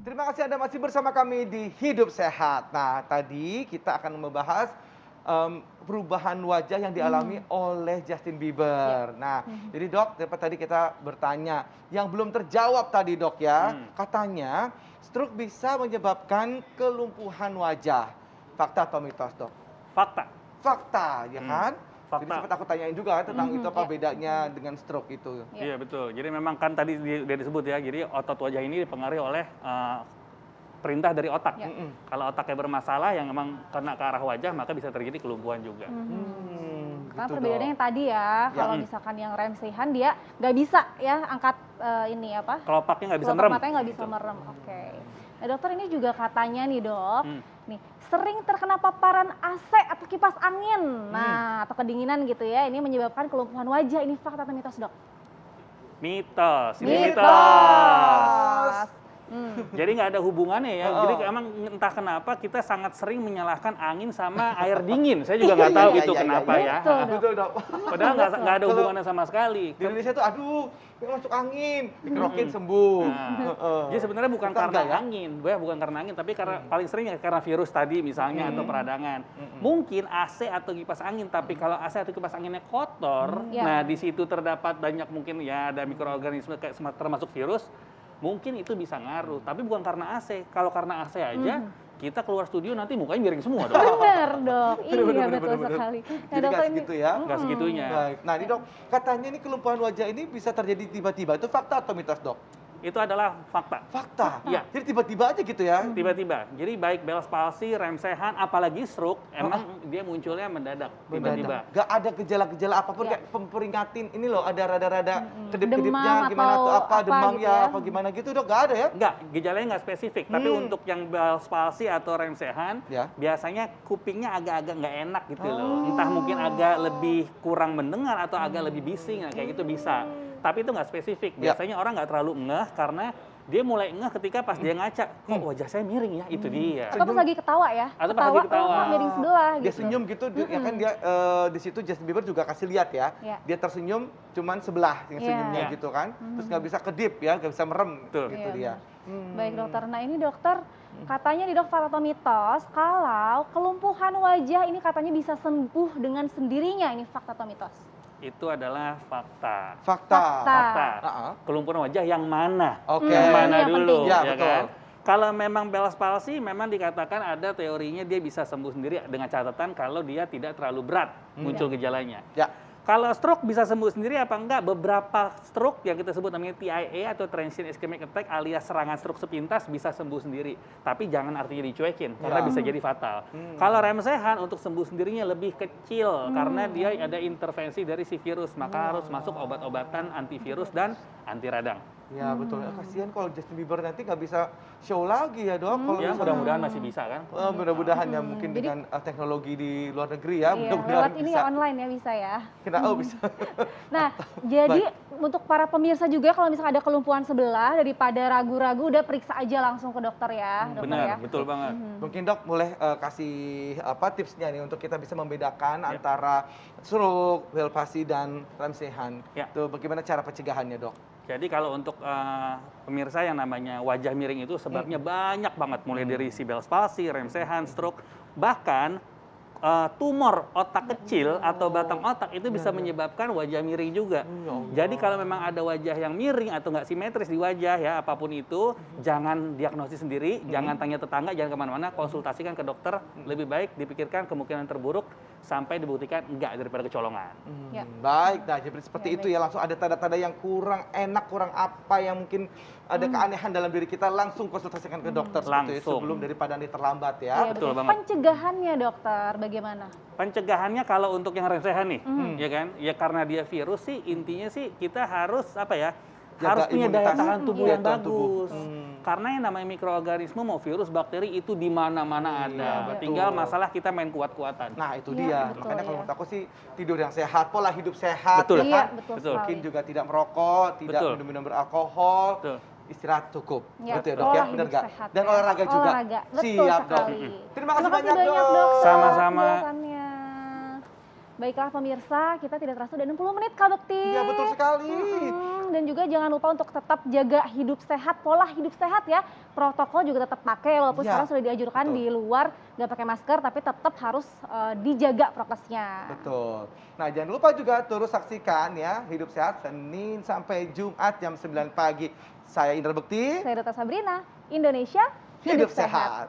Terima kasih Anda masih bersama kami di Hidup Sehat. Nah, tadi kita akan membahas perubahan wajah yang dialami oleh Justin Bieber. Nah, jadi dok, tadi kita bertanya, yang belum terjawab tadi dok ya, katanya stroke bisa menyebabkan kelumpuhan wajah. Fakta atau mitos dok? Fakta. Fakta, ya kan? Jadi Fakta. sempat aku tanyain juga tentang itu apa bedanya dengan stroke itu. Iya betul. Jadi memang kan tadi dia disebut ya. Jadi otot wajah ini dipengaruhi oleh perintah dari otak. Kalau otaknya bermasalah yang memang kena ke arah wajah maka bisa terjadi kelumpuhan juga. Karena Gitu, perbedaannya Dok. yang tadi ya, kalau misalkan yang rem sehan dia nggak bisa ya angkat ini apa? Kelopaknya nggak bisa Kelopak merem. matanya nggak bisa Gitu. merem. Oke. Nah dokter ini juga katanya nih dok, nih sering terkena paparan AC atau kipas angin, nah atau kedinginan gitu ya, ini menyebabkan kelumpuhan wajah. Ini fakta atau mitos dok? Mitos. Ini Mitos. mitos. Jadi nggak ada hubungannya ya. Jadi emang entah kenapa kita sangat sering menyalahkan angin sama air dingin. Saya juga nggak tahu Iya, itu iya, kenapa iya. ya. Betul, Dok. Betul dok. Padahal nggak ada hubungannya sama sekali. Di Indonesia tuh aduh, masuk angin, dikerokin sembuh. Nah, jadi sebenarnya bukan Bukan karena enggak ya? angin, bukan karena angin, tapi karena paling sering ya karena virus tadi misalnya atau peradangan. Mungkin AC atau kipas angin, tapi kalau AC atau kipas anginnya kotor, nah di situ terdapat banyak mungkin ya ada mikroorganisme kayak termasuk virus, mungkin itu bisa ngaruh. Tapi bukan karena AC. Kalau karena AC aja, kita keluar studio nanti mukanya miring semua dong. Bener dok, iya Bener, betul bener. sekali. Jadi nggak segitu ya? Nggak segitunya. Baik. Nah ini dok, katanya ini kelumpuhan wajah ini bisa terjadi tiba-tiba. Itu fakta atau mitos dok? Itu adalah fakta. Fakta? Iya. Jadi tiba-tiba aja gitu ya? Tiba-tiba. Jadi baik Bell's palsy, rem sehan, apalagi stroke, emang dia munculnya mendadak. Tiba-tiba. Gak ada gejala-gejala apapun kayak pemperingatin ini loh ada rada-rada kedip-kedipnya Demam gimana atau tuh apa apa demam gitu ya ya? apa gimana gitu dok gak ada ya? Enggak, gejalanya nggak spesifik. Tapi untuk yang Bell's palsy atau rem sehan, Ya. biasanya kupingnya agak-agak nggak enak gitu loh. Entah mungkin agak lebih kurang mendengar atau agak lebih bising, nah, kayak gitu bisa. Tapi itu nggak spesifik. Ya. Biasanya orang nggak terlalu ngeh karena dia mulai ngeh ketika pas dia ngaca, kok wajah saya miring ya, itu dia. Atau pas lagi ketawa ya? Atau pas lagi ketawa. oh, miring sebelah Dia gitu. senyum gitu, ya kan dia di situ Justin Bieber juga kasih lihat ya, Ya. dia tersenyum cuman sebelah yang Ya. senyumnya Ya. gitu kan, terus nggak bisa kedip ya, nggak bisa merem Betul. gitu Iya, dia. Baik dokter, nah ini dokter katanya di dok fakta atau mitos kalau kelumpuhan wajah ini katanya bisa sembuh dengan sendirinya, ini fakta atau mitos? Itu adalah fakta. Fakta. Fakta. Ah, Kelumpuhan wajah yang mana? Oke. Yang mana Ini yang dulu, penting. Ya, ya betul. kan? Kalau memang Bell's palsy, memang dikatakan ada teorinya dia bisa sembuh sendiri dengan catatan kalau dia tidak terlalu berat muncul gejalanya. Ya. Kalau stroke bisa sembuh sendiri apa enggak? Beberapa stroke yang kita sebut namanya TIA atau transient ischemic attack alias serangan stroke sepintas bisa sembuh sendiri. Tapi jangan artinya dicuekin karena Ya. bisa jadi fatal. Kalau rem sehan untuk sembuh sendirinya lebih kecil karena dia ada intervensi dari si virus, maka harus masuk obat-obatan antivirus dan anti radang. Ya betul. Kasihan kalau Justin Bieber nanti nggak bisa show lagi ya dok. Kalau Ya misalnya- mudah-mudahan masih bisa kan. mudah-mudahan ya mungkin Jadi- dengan teknologi di luar negeri ya, Iya, mudah-mudahan lewat ini bisa. ya online ya bisa ya. Bisa. Nah, jadi untuk para pemirsa juga kalau misalnya ada kelumpuhan sebelah daripada ragu-ragu udah periksa aja langsung ke dokter ya, dokter ya. Benar, betul banget. Mungkin dok boleh kasih apa tipsnya nih untuk kita bisa membedakan Ya. antara stroke, Bell's palsy dan rem sehan. Ya. Tuh bagaimana cara pencegahannya dok? Jadi kalau untuk pemirsa yang namanya wajah miring itu sebabnya banyak banget, mulai dari si Bell's palsy, rem sehan, stroke, bahkan tumor otak kecil atau batang otak itu bisa menyebabkan wajah miring juga. Jadi kalau memang ada wajah yang miring atau nggak simetris di wajah ya apapun itu, jangan diagnosis sendiri, jangan tanya tetangga, jangan kemana-mana, konsultasikan ke dokter. Lebih baik dipikirkan kemungkinan terburuk sampai dibuktikan enggak daripada kecolongan. Ya. Baik, nah jadi seperti Ya, itu ya langsung ada tanda-tanda yang kurang enak, kurang apa yang mungkin ada keanehan dalam diri kita langsung konsultasikan ke dokter seperti itu Langsung. sebelum daripada nanti terlambat Iya, ya. betul banget. Pencegahannya dokter bagaimana? Pencegahannya kalau untuk yang rem sehan nih, ya kan? Ya karena dia virus sih intinya sih kita harus apa ya? Jaga Harus punya daya imunitas. tahan tubuh Daya yang tahan tubuh. bagus. Karena yang namanya mikroorganisme mau virus, bakteri itu di mana-mana ada. betul. Tinggal masalah kita main kuat-kuatan. Nah itu Iya, dia, betul, makanya kalau ya. menurut aku sih tidur yang sehat, pola hidup sehat, Betul. ya Iya, kan? betul, Betul. Mungkin sekali. juga tidak merokok, tidak Betul. minum-minum beralkohol, Betul. istirahat cukup. Ya, Betul ya dok ya, pola benar hidup nggak? sehat Dan ya. olahraga juga. Olahraga, betul Siap dok. sekali. Terima kasih banyak banyak dok. dokter. Sama-sama. penjelasannya. Baiklah pemirsa, kita tidak terasa udah 60 menit Kak Bekti. Iya betul sekali. Dan juga jangan lupa untuk tetap jaga hidup sehat, pola hidup sehat ya. Protokol juga tetap pakai walaupun Iya, sekarang sudah dianjurkan betul. di luar nggak pakai masker, tapi tetap harus dijaga prokesnya. Betul. Nah, jangan lupa juga terus saksikan ya Hidup Sehat Senin sampai Jumat jam 9 pagi. Saya Indra Bekti. Saya Dr. Sabrina, Indonesia Hidup sehat.